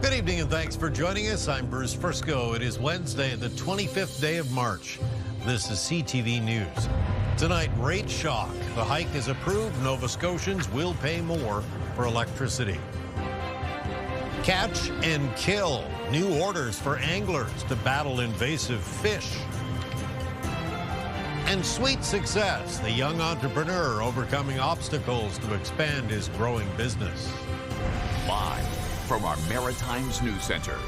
Good evening and thanks for joining us. I'm Bruce Frisco. It is Wednesday, the 25th day of March. This is CTV News. Tonight, rate shock. The hike is approved. Nova Scotians will pay more for electricity. Catch and kill. New orders for anglers to battle invasive fish. And sweet success. The young entrepreneur overcoming obstacles to expand his growing business. Live from our Maritimes News Center,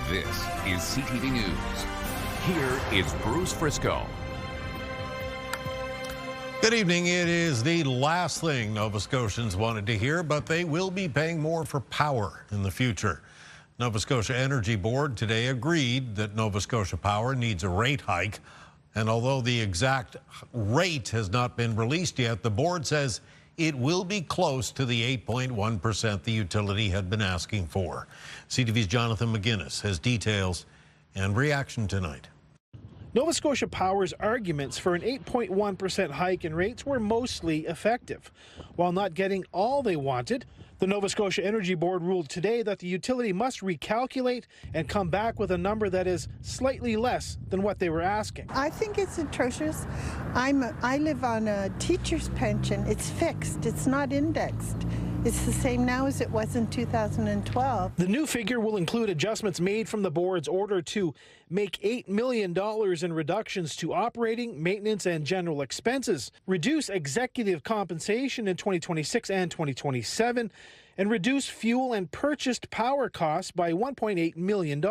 this is CTV News. Here is Bruce Frisco. Good evening. It is the last thing Nova Scotians wanted to hear, but they will be paying more for power in the future. Nova Scotia Energy Board today agreed that Nova Scotia Power needs a rate hike. And although the exact rate has not been released yet, the board says it will be close to the 8.1% the utility had been asking for. CTV's Jonathan McGuinness has details and reaction tonight. Nova Scotia Power's arguments for an 8.1% hike in rates were mostly effective. While not getting all they wanted, the Nova Scotia Energy Board ruled today that the utility must recalculate and come back with a number that is slightly less than what they were asking. I think it's atrocious. I live on a teacher's pension. It's fixed. It's not indexed. It's the same now as it was in 2012. The new figure will include adjustments made from the board's order to make $8 million in reductions to operating, maintenance, and general expenses, reduce executive compensation in 2026 and 2027, and reduce fuel and purchased power costs by $1.8 million.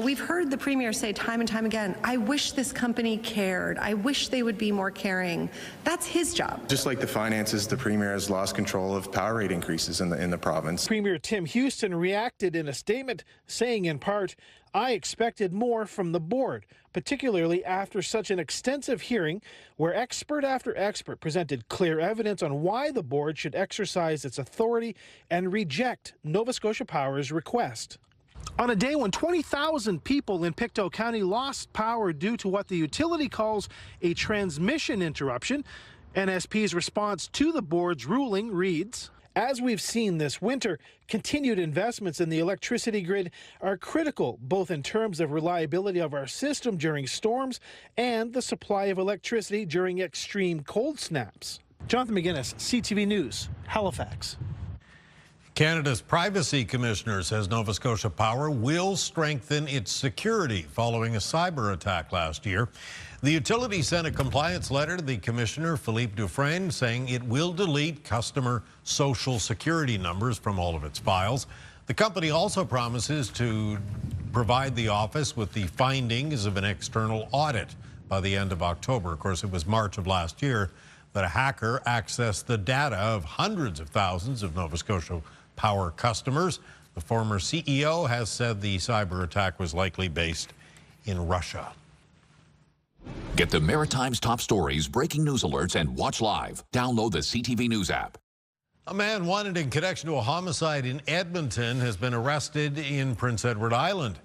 We've heard the Premier say time and time again, I wish this company cared. I wish they would be more caring. That's his job. Just like the finances, the Premier has lost control of power rate increases in the province. Premier Tim Houston reacted in a statement saying in part, I expected more from the board, particularly after such an extensive hearing where expert after expert presented clear evidence on why the board should exercise its authority and reject Nova Scotia Power's request. On a day when 20,000 people in Pictou County lost power due to what the utility calls a transmission interruption, NSP's response to the board's ruling reads, as we've seen this winter, continued investments in the electricity grid are critical, both in terms of reliability of our system during storms and the supply of electricity during extreme cold snaps. Jonathan McGuinness, CTV News, Halifax. Canada's Privacy Commissioner says Nova Scotia Power will strengthen its security following a cyber attack last year. The utility sent a compliance letter to the Commissioner, Philippe Dufresne, saying it will delete customer social security numbers from all of its files. The company also promises to provide the office with the findings of an external audit by the end of October. Of course, it was March of last year that a hacker accessed the data of hundreds of thousands of Nova Scotia Power customers. The former CEO has said the cyber attack was likely based in Russia. Get the Maritimes top stories, breaking news alerts, and watch live. Download the CTV News app. A man wanted in connection to a homicide in Edmonton has been arrested in Prince Edward Island.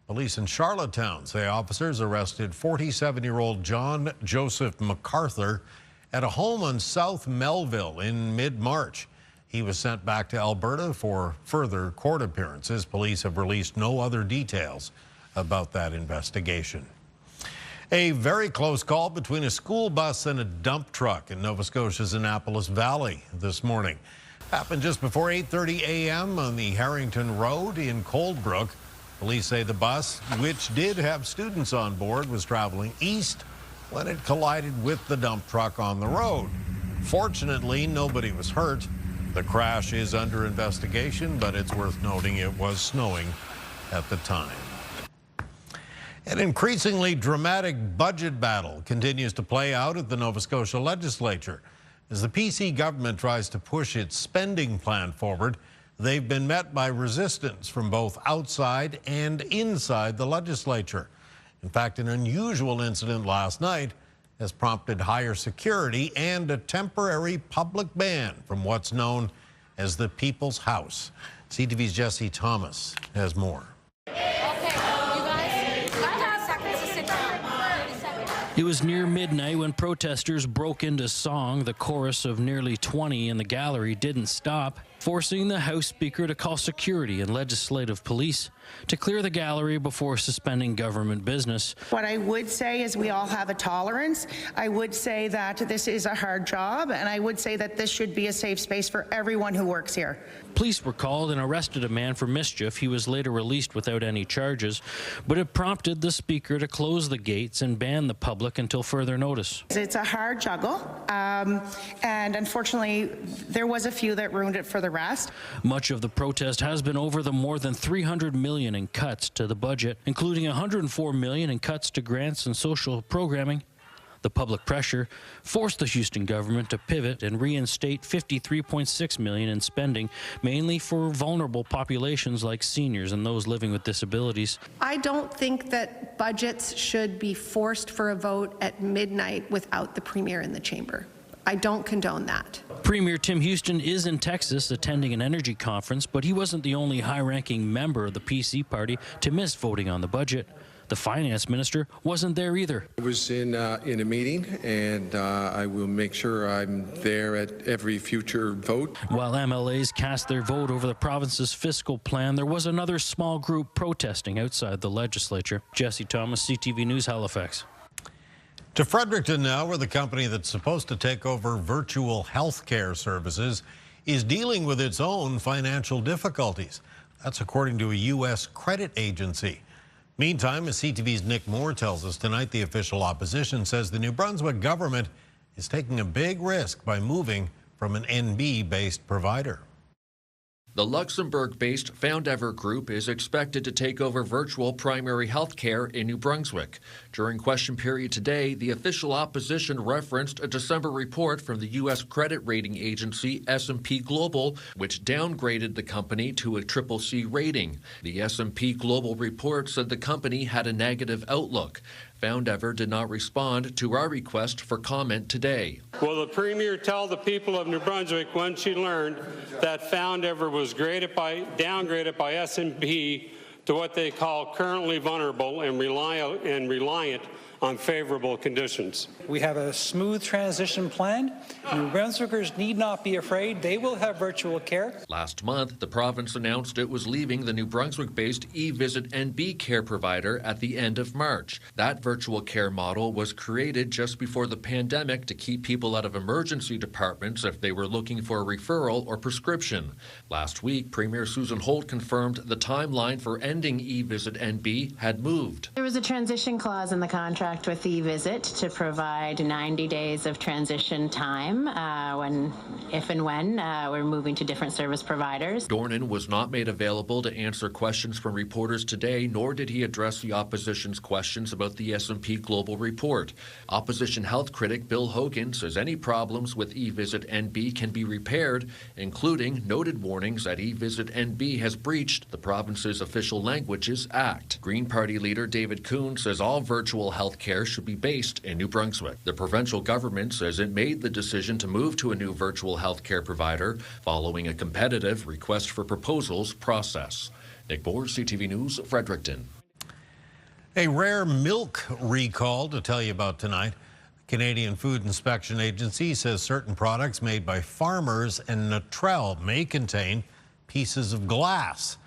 Police in Charlottetown say officers arrested 47-year-old John Joseph MacArthur at a home on South Melville in mid-March. He was sent back to Alberta for further court appearances. Police have released no other details about that investigation. A very close call between a school bus and a dump truck in Nova Scotia's Annapolis Valley this morning. Happened just before 8:30 a.m. on the Harrington Road in Coldbrook. Police say the bus, which did have students on board, was traveling east when it collided with the dump truck on the road. Fortunately, nobody was hurt. The crash is under investigation, but it's worth noting it was snowing at the time. An increasingly dramatic budget battle continues to play out at the Nova Scotia Legislature. As the PC government tries to push its spending plan forward, they've been met by resistance from both outside and inside the legislature. In fact, an unusual incident last night has prompted higher security and a temporary public ban from what's known as the People's House. CTV's Jesse Thomas has more. It was near midnight when protesters broke into song. The chorus of nearly 20 in the gallery didn't stop. forcing the House Speaker to call security and legislative police to clear the gallery before suspending government business. What I would say is we all have a tolerance. I would say that this is a hard job, and I would say that this should be a safe space for everyone who works here. Police were called and arrested a man for mischief. He was later released without any charges, but it prompted the Speaker to close the gates and ban the public until further notice. It's a hard juggle, and unfortunately, there was a few that ruined it for the rest. Much of the protest has been over the more than $300 million in cuts to the budget, including $104 million in cuts to grants and social programming. The public pressure forced the Houston government to pivot and reinstate $53.6 million in spending, mainly for vulnerable populations like seniors and those living with disabilities. I don't think that budgets should be forced for a vote at midnight without the Premier in the chamber. I don't condone that. Premier Tim Houston is in Texas attending an energy conference, but he wasn't the only high-ranking member of the PC party to miss voting on the budget. The finance minister wasn't there either. I was in a meeting, and I will make sure I'm there at every future vote. While MLAs cast their vote over the province's fiscal plan, there was another small group protesting outside the legislature. Jesse Thomas, CTV News, Halifax. To Fredericton now, where the company that's supposed to take over virtual health care services is dealing with its own financial difficulties. That's according to a U.S. credit agency. Meantime, as CTV's Nick Moore tells us tonight, the official opposition says the New Brunswick government is taking a big risk by moving from an NB-based provider. The Luxembourg-based Foundever Group is expected to take over virtual primary health care in New Brunswick. During question period today, the official opposition referenced a December report from the U.S. credit rating agency S&P Global, which downgraded the company to a CCC rating. The S&P Global report said the company had a negative outlook. Foundever did not respond to our request for comment today. Will the Premier tell the people of New Brunswick when she learned that Foundever was downgraded by S&P to what they call currently vulnerable and reliant on favorable conditions? We have a smooth transition plan. New Brunswickers need not be afraid. They will have virtual care. Last month, the province announced it was leaving the New Brunswick-based eVisit NB care provider at the end of March. That virtual care model was created just before the pandemic to keep people out of emergency departments if they were looking for a referral or prescription. Last week, Premier Susan Holt confirmed the timeline for ending eVisit NB had moved. There was a transition clause in the contract with eVisit to provide 90 days of transition time if and when we're moving to different service providers. Dornan was not made available to answer questions from reporters today, nor did he address the opposition's questions about the S&P Global report. Opposition health critic Bill Hogan says any problems with eVisit NB can be repaired, including noted warnings that eVisit NB has breached the province's Official Languages Act. Green Party leader David Kuhn says all virtual health care should be based in New Brunswick. The provincial government says it made the decision to move to a new virtual health care provider following a competitive request for proposals process. Nick Moore, CTV News, Fredericton. A rare milk recall to tell you about tonight. The Canadian Food Inspection Agency says certain products made by farmers in Natrel may contain pieces of glass.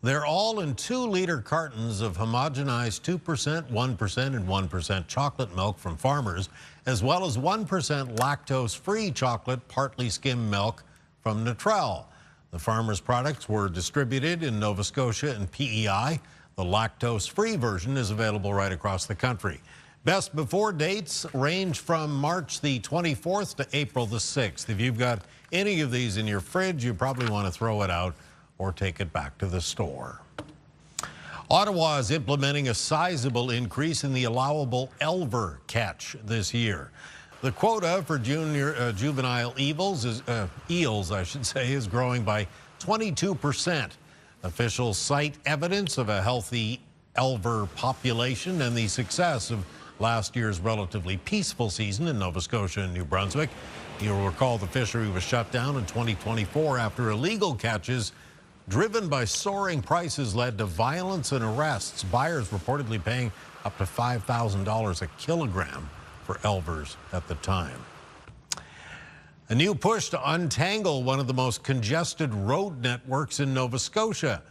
They're all in 2-liter cartons of homogenized 2%, 1%, and 1% chocolate milk from farmers, as well as 1% lactose-free chocolate, partly skim milk from Natrel. The farmers' products were distributed in Nova Scotia and PEI. The lactose-free version is available right across the country. Best before dates range from March the 24th to April the 6th. If you've got any of these in your fridge, you probably want to throw it out or take it back to the store. Ottawa is implementing a sizable increase in the allowable Elver catch this year. The quota for juvenile eels is growing by 22%. Officials cite evidence of a healthy Elver population and the success of last year's relatively peaceful season in Nova Scotia and New Brunswick. You'll recall the fishery was shut down in 2024 after illegal catches driven by soaring prices led to violence and arrests. Buyers reportedly paying up to $5,000 a kilogram for Elvers at the time. A new push to untangle one of the most congested road networks in Nova Scotia.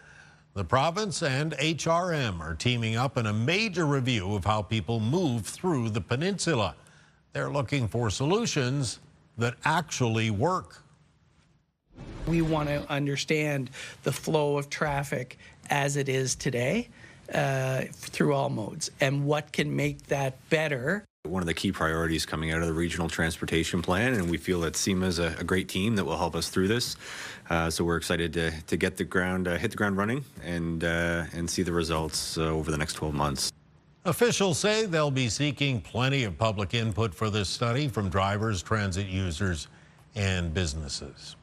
The province and HRM are teaming up in a major review of how people move through the peninsula. They're looking for solutions that actually work. We want to understand the flow of traffic as it is today through all modes and what can make that better. One of the key priorities coming out of the regional transportation plan, and we feel that SEMA is a great team that will help us through this. So we're excited to get the ground, hit the ground running, and see the results over the next 12 months. Officials say they'll be seeking plenty of public input for this study from drivers, transit users, and businesses.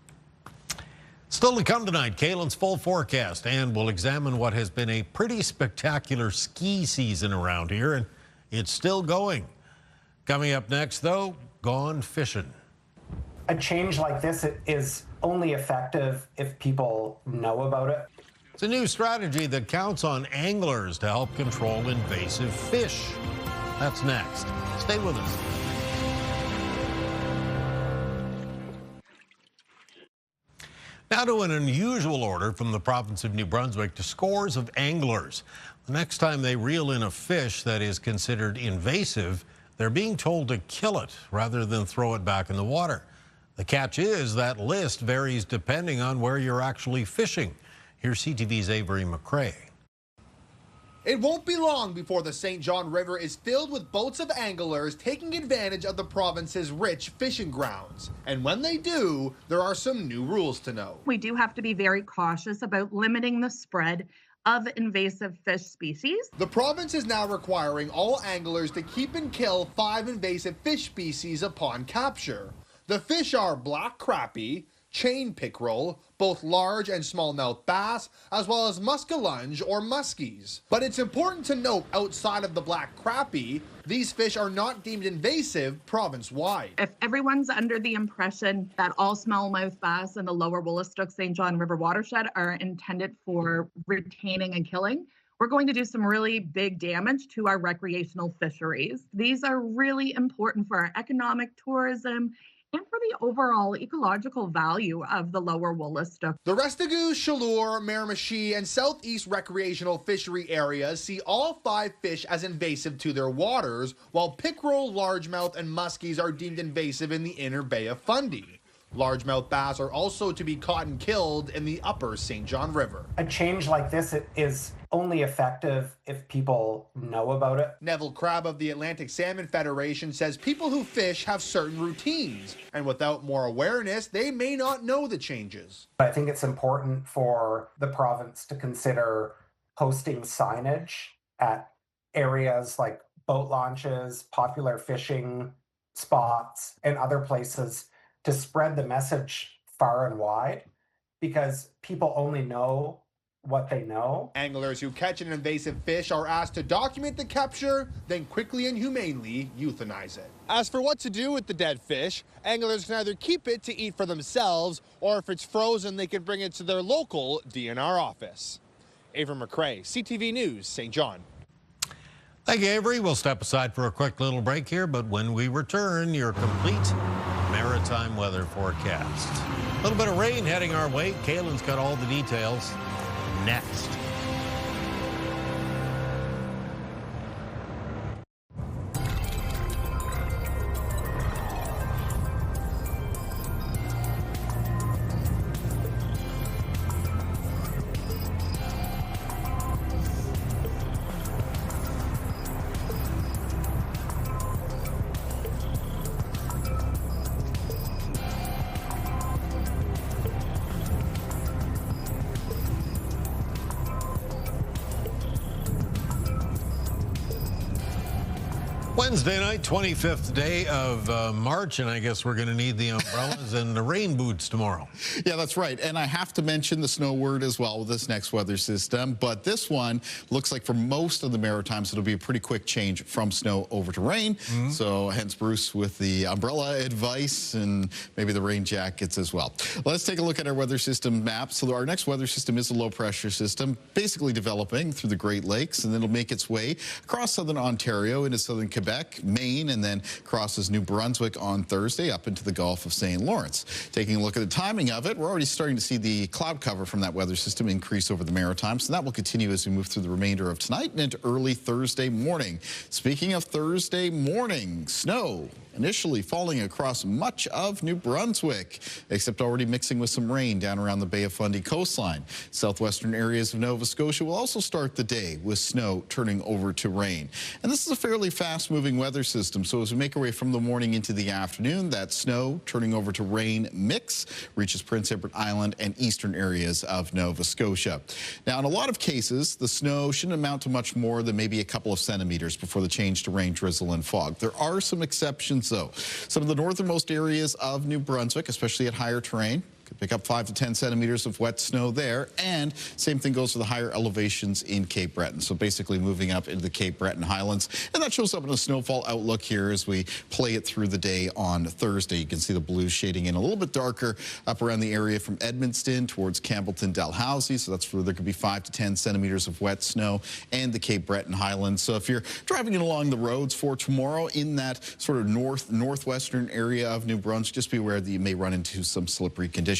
Still to come tonight, Kaylin's full forecast, and we'll examine what has been a pretty spectacular ski season around here, and it's still going. Coming up next, though, gone fishing. A change like this is only effective if people know about it. It's a new strategy that counts on anglers to help control invasive fish. That's next. Stay with us. Now to an unusual order from the province of New Brunswick to scores of anglers. The next time they reel in a fish that is considered invasive, they're being told to kill it rather than throw it back in the water. The catch is that list varies depending on where you're actually fishing. Here's CTV's Avery McRae. It won't be long before the St. John River is filled with boats of anglers taking advantage of the province's rich fishing grounds. And when they do, there are some new rules to know. We do have to be very cautious about limiting the spread of invasive fish species. The province is now requiring all anglers to keep and kill 5 invasive fish species upon capture. The fish are black crappie, chain pickerel, both large and smallmouth bass, as well as muskellunge or muskies. But it's important to note, outside of the black crappie, these fish are not deemed invasive province-wide. If everyone's under the impression that all smallmouth bass in the lower Woolastook St. John River watershed are intended for retaining and killing, we're going to do some really big damage to our recreational fisheries. These are really important for our economic tourism and for the overall ecological value of the lower Woolastook. The Restigouche, Chaleur, Miramichi, and Southeast recreational fishery areas see all 5 fish as invasive to their waters, while pickerel, largemouth, and muskies are deemed invasive in the inner Bay of Fundy. Largemouth bass are also to be caught and killed in the upper St. John River. A change like this is only effective if people know about it. Neville Crabb of the Atlantic Salmon Federation says people who fish have certain routines, and without more awareness, they may not know the changes. I think it's important for the province to consider posting signage at areas like boat launches, popular fishing spots, and other places to spread the message far and wide, because people only know what they know. Anglers who catch an invasive fish are asked to document the capture, then quickly and humanely euthanize it. As for what to do with the dead fish, anglers can either keep it to eat for themselves, or if it's frozen, they can bring it to their local DNR office. Avery McRae, CTV News, St. John. Thank you, Avery. We'll step aside for a quick little break here, but when we return, your complete maritime weather forecast. A little bit of rain heading our way. Kaylin's got all the details next. Wednesday night, 25th day of March, and I guess we're going to need the umbrellas and the rain boots tomorrow. Yeah, that's right. And I have to mention the snow word as well with this next weather system. But this one looks like for most of the Maritimes, it'll be a pretty quick change from snow over to rain. So hence Bruce with the umbrella advice and maybe the rain jackets as well. Let's take a look at our weather system map. So our next weather system is a low pressure system, basically developing through the Great Lakes, and then it'll make its way across southern Ontario into southern Quebec Quebec, Maine, and then crosses New Brunswick on Thursday up into the Gulf of St. Lawrence. Taking a look at the timing of it, we're already starting to see the cloud cover from that weather system increase over the Maritimes, so that will continue as we move through the remainder of tonight and into early Thursday morning. Speaking of Thursday morning, snow initially falling across much of New Brunswick, except already mixing with some rain down around the Bay of Fundy coastline. Southwestern areas of Nova Scotia will also start the day with snow turning over to rain. And this is a fairly fast-moving weather system, so as we make our way from the morning into the afternoon, that snow turning over to rain mix reaches Prince Edward Island and eastern areas of Nova Scotia. Now, in a lot of cases, the snow shouldn't amount to much more than maybe a couple of centimeters before the change to rain, drizzle, and fog. There are some exceptions, though. Some of the northernmost areas of New Brunswick, especially at higher terrain, could pick up 5 to 10 centimeters of wet snow there, and same thing goes for the higher elevations in Cape Breton. So basically moving up into the Cape Breton Highlands, and that shows up in a snowfall outlook here as we play it through the day on Thursday. You can see the blues shading in a little bit darker up around the area from Edmonton towards Campbellton, Dalhousie. So that's where there could be 5 to 10 centimeters of wet snow, and the Cape Breton Highlands. So if you're driving in along the roads for tomorrow in that sort of northwestern area of New Brunswick, just be aware that you may run into some slippery conditions.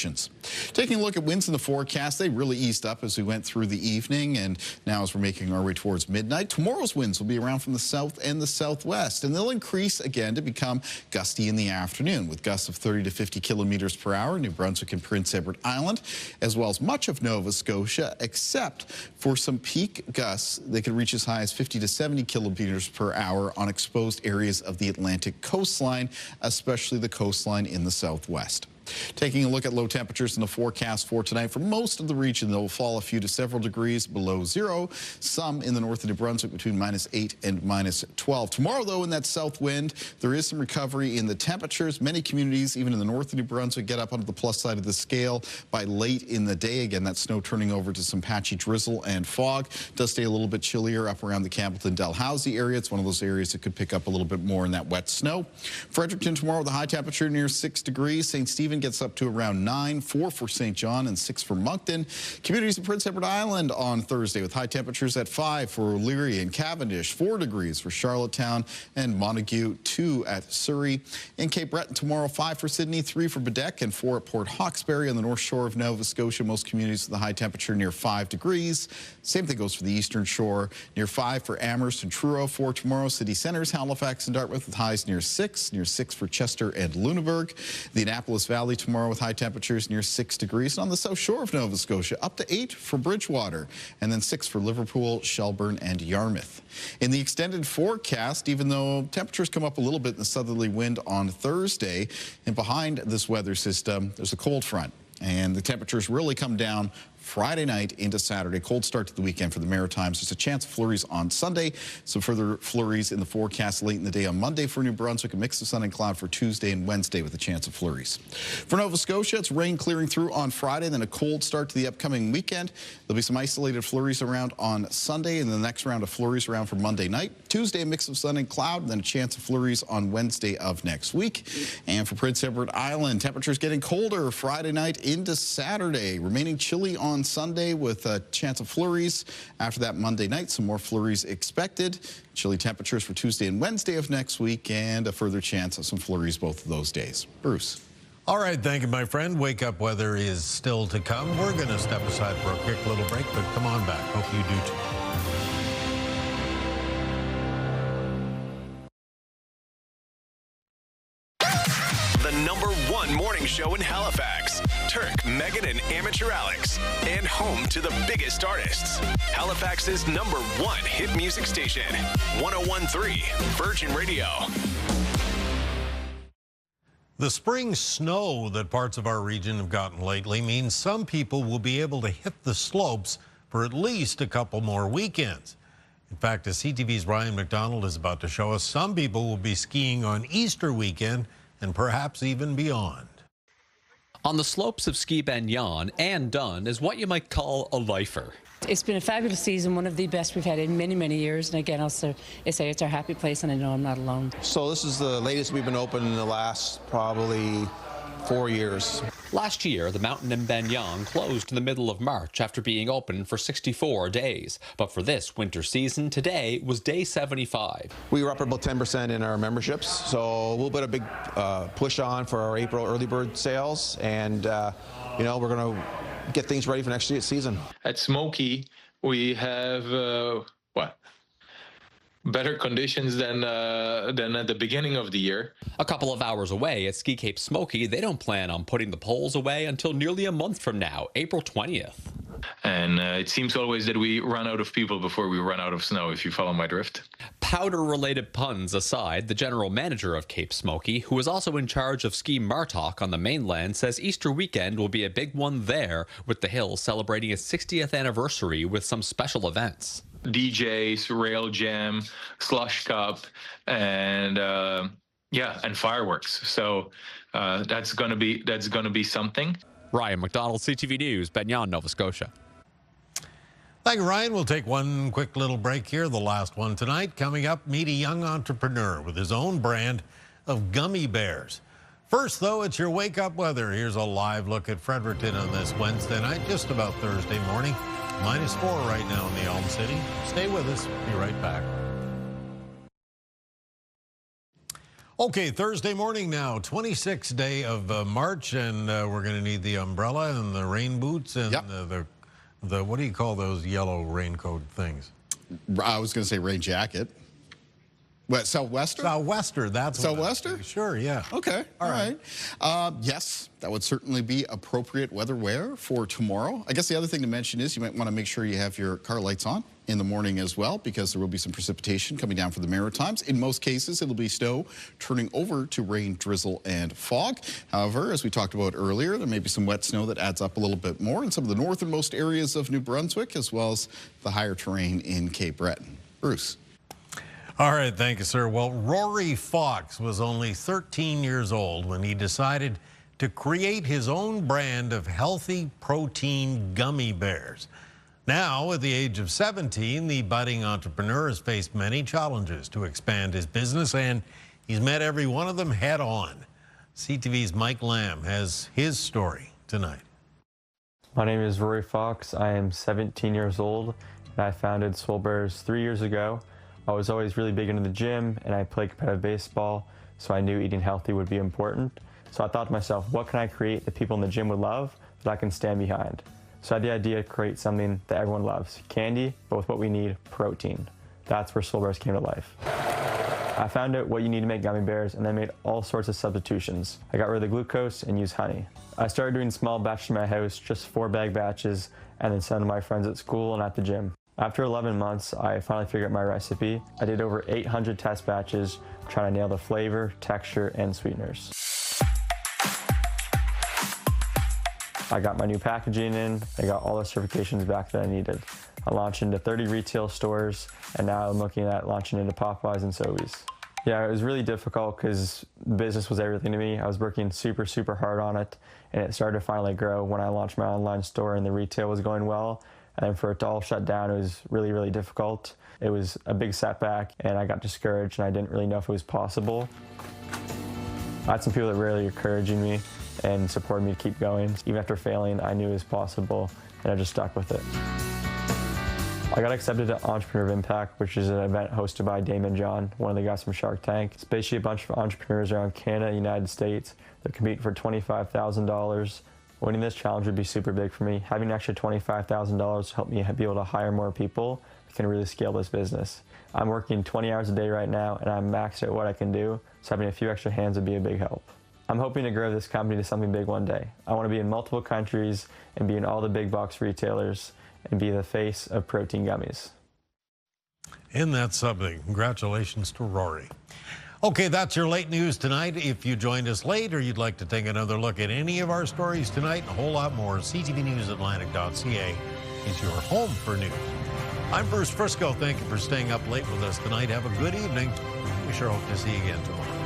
Taking a look at winds in the forecast, they really eased up as we went through the evening, and now as we're making our way towards midnight, tomorrow's winds will be around from the south and the southwest, and they'll increase again to become gusty in the afternoon with gusts of 30 to 50 kilometers per hour, New Brunswick and Prince Edward Island, as well as much of Nova Scotia, except for some peak gusts. They could reach as high as 50 to 70 kilometers per hour on exposed areas of the Atlantic coastline, especially the coastline in the southwest. Taking a look at low temperatures in the forecast for tonight, for most of the region, they'll fall a few to several degrees below zero. Some in the north of New Brunswick between -8 and -12. Tomorrow, though, in that south wind, there is some recovery in the temperatures. Many communities, even in the north of New Brunswick, get up onto the plus side of the scale by late in the day. Again, that snow turning over to some patchy drizzle and fog. Does stay a little bit chillier up around the Campbellton, Dalhousie area. It's one of those areas that could pick up a little bit more in that wet snow. Fredericton tomorrow, the high temperature near 6 degrees. St. Stephen gets up to around 9, 4 for St. John, and 6 for Moncton. Communities in Prince Edward Island on Thursday with high temperatures at 5 for O'Leary and Cavendish, 4 degrees for Charlottetown and Montague, 2 at Surrey. In Cape Breton tomorrow, 5 for Sydney, 3 for Bedeque, and 4 at Port Hawkesbury on the north shore of Nova Scotia. Most communities with a high temperature near 5 degrees. Same thing goes for the eastern shore, near 5 for Amherst and Truro. 4 tomorrow, city centres, Halifax and Dartmouth with highs near 6 for Chester and Lunenburg. The Annapolis Valley tomorrow with high temperatures near 6 degrees. And on the south shore of Nova Scotia, up to 8 for Bridgewater, and then 6 for Liverpool, Shelburne, and Yarmouth. In the extended forecast, even though temperatures come up a little bit in the southerly wind on Thursday, and behind this weather system, there's a cold front, and the temperatures really come down Friday night into Saturday. Cold start to the weekend for the Maritimes. There's a chance of flurries on Sunday. Some further flurries in the forecast late in the day on Monday for New Brunswick. A mix of sun and cloud for Tuesday and Wednesday with a chance of flurries. For Nova Scotia, it's rain clearing through on Friday, then a cold start to the upcoming weekend. There'll be some isolated flurries around on Sunday, and the next round of flurries around for Monday night. Tuesday, a mix of sun and cloud, and then a chance of flurries on Wednesday of next week. And for Prince Edward Island, temperatures getting colder Friday night into Saturday, remaining chilly on Sunday with a chance of flurries. After that Monday night, some more flurries expected. Chilly temperatures for Tuesday and Wednesday of next week, and a further chance of some flurries both of those days. Bruce. All right, thank you, my friend. Wake up weather is still to come. We're going to step aside for a quick little break, but come on back. Hope you do too. #1 morning show in Halifax. Turk, Megan, and Amateur Alex. And home to the biggest artists. Halifax's #1 hit music station. 101.3 Virgin Radio. The spring snow that parts of our region have gotten lately means some people will be able to hit the slopes for at least a couple more weekends. In fact, as CTV's Ryan McDonald is about to show us, some people will be skiing on Easter weekend and perhaps even beyond. On the slopes of Ski Banyan, Anne Dunn is what you might call a lifer. It's been a fabulous season, one of the best we've had in many, many years. And again, I'll say it's our happy place, and I know I'm not alone. So this is the latest we've been open in the last probably 4 years. Last year, the mountain in Banyang closed in the middle of March after being open for 64 days. But for this winter season, today was day 75. We were up about 10% in our memberships, so we'll put a big push on for our April early bird sales, and you know, we're going to get things ready for next season. At Smoky, we have better conditions than at the beginning of the year. A couple of hours away at Ski Cape Smoky, they don't plan on putting the poles away until nearly a month from now, April 20th. And it seems always that we run out of people before we run out of snow, if you follow my drift. Powder-related puns aside, the general manager of Cape Smoky, who is also in charge of Ski Martok on the mainland, says Easter weekend will be a big one there, with the hill celebrating its 60th anniversary with some special events. DJs, rail jam, slush cup, and fireworks. So that's gonna be something. Ryan McDonald, CTV News, Banyang, Nova Scotia. Thank you, Ryan. We'll take one quick little break here, the last one tonight. Coming up, meet a young entrepreneur with his own brand of gummy bears. First, though, it's your wake-up weather. Here's a live look at Fredericton on this Wednesday night, just about Thursday morning. -4 right now in the Elm City. Stay with us. Be right back. Okay, Thursday morning now, 26th day of March, and we're going to need the umbrella and the rain boots and the what do you call those yellow raincoat things? I was going to say rain jacket. What, Southwester? Southwester, that's Southwester? Sure, yeah. Okay, all right. Yes, that would certainly be appropriate weather wear for tomorrow. I guess the other thing to mention is you might want to make sure you have your car lights on in the morning as well, because there will be some precipitation coming down for the Maritimes. In most cases, it'll be snow turning over to rain, drizzle, and fog. However, as we talked about earlier, there may be some wet snow that adds up a little bit more in some of the northernmost areas of New Brunswick, as well as the higher terrain in Cape Breton. Bruce. All right, thank you, sir. Well, Rory Fox was only 13 years old when he decided to create his own brand of healthy protein gummy bears. Now, at the age of 17, the budding entrepreneur has faced many challenges to expand his business, and he's met every one of them head on. CTV's Mike Lamb has his story tonight. My name is Rory Fox. I am 17 years old, and I founded Swole Bears 3 years ago. I was always really big into the gym, and I played competitive baseball, so I knew eating healthy would be important. So I thought to myself, what can I create that people in the gym would love that I can stand behind? So I had the idea to create something that everyone loves. Candy, but with what we need, protein. That's where Swole Bears came to life. I found out what you need to make gummy bears, and I made all sorts of substitutions. I got rid of the glucose and used honey. I started doing small batches in my house, just 4-bag batches, and then send to my friends at school and at the gym. After 11 months, I finally figured out my recipe. I did over 800 test batches, trying to nail the flavor, texture, and sweeteners. I got my new packaging in. I got all the certifications back that I needed. I launched into 30 retail stores, and now I'm looking at launching into Popeyes and Sobeys. Yeah, it was really difficult because business was everything to me. I was working super, super hard on it, and it started to finally grow when I launched my online store and the retail was going well. And for it to all shut down, it was really, really difficult. It was a big setback, and I got discouraged, and I didn't really know if it was possible. I had some people that were really encouraging me and supported me to keep going. Even after failing, I knew it was possible, and I just stuck with it. I got accepted to Entrepreneur of Impact, which is an event hosted by Damon John, one of the guys from Shark Tank. It's basically a bunch of entrepreneurs around Canada, United States. They're competing for $25,000. Winning this challenge would be super big for me. Having an extra $25,000 helped me be able to hire more people that can really scale this business. I'm working 20 hours a day right now, and I'm maxed at what I can do, so having a few extra hands would be a big help. I'm hoping to grow this company to something big one day. I want to be in multiple countries and be in all the big box retailers and be the face of protein gummies. Isn't that something? Congratulations to Rory. Okay, that's your late news tonight. If you joined us late or you'd like to take another look at any of our stories tonight and a whole lot more, ctvnewsatlantic.ca is your home for news. I'm Bruce Frisco. Thank you for staying up late with us tonight. Have a good evening. We sure hope to see you again tomorrow.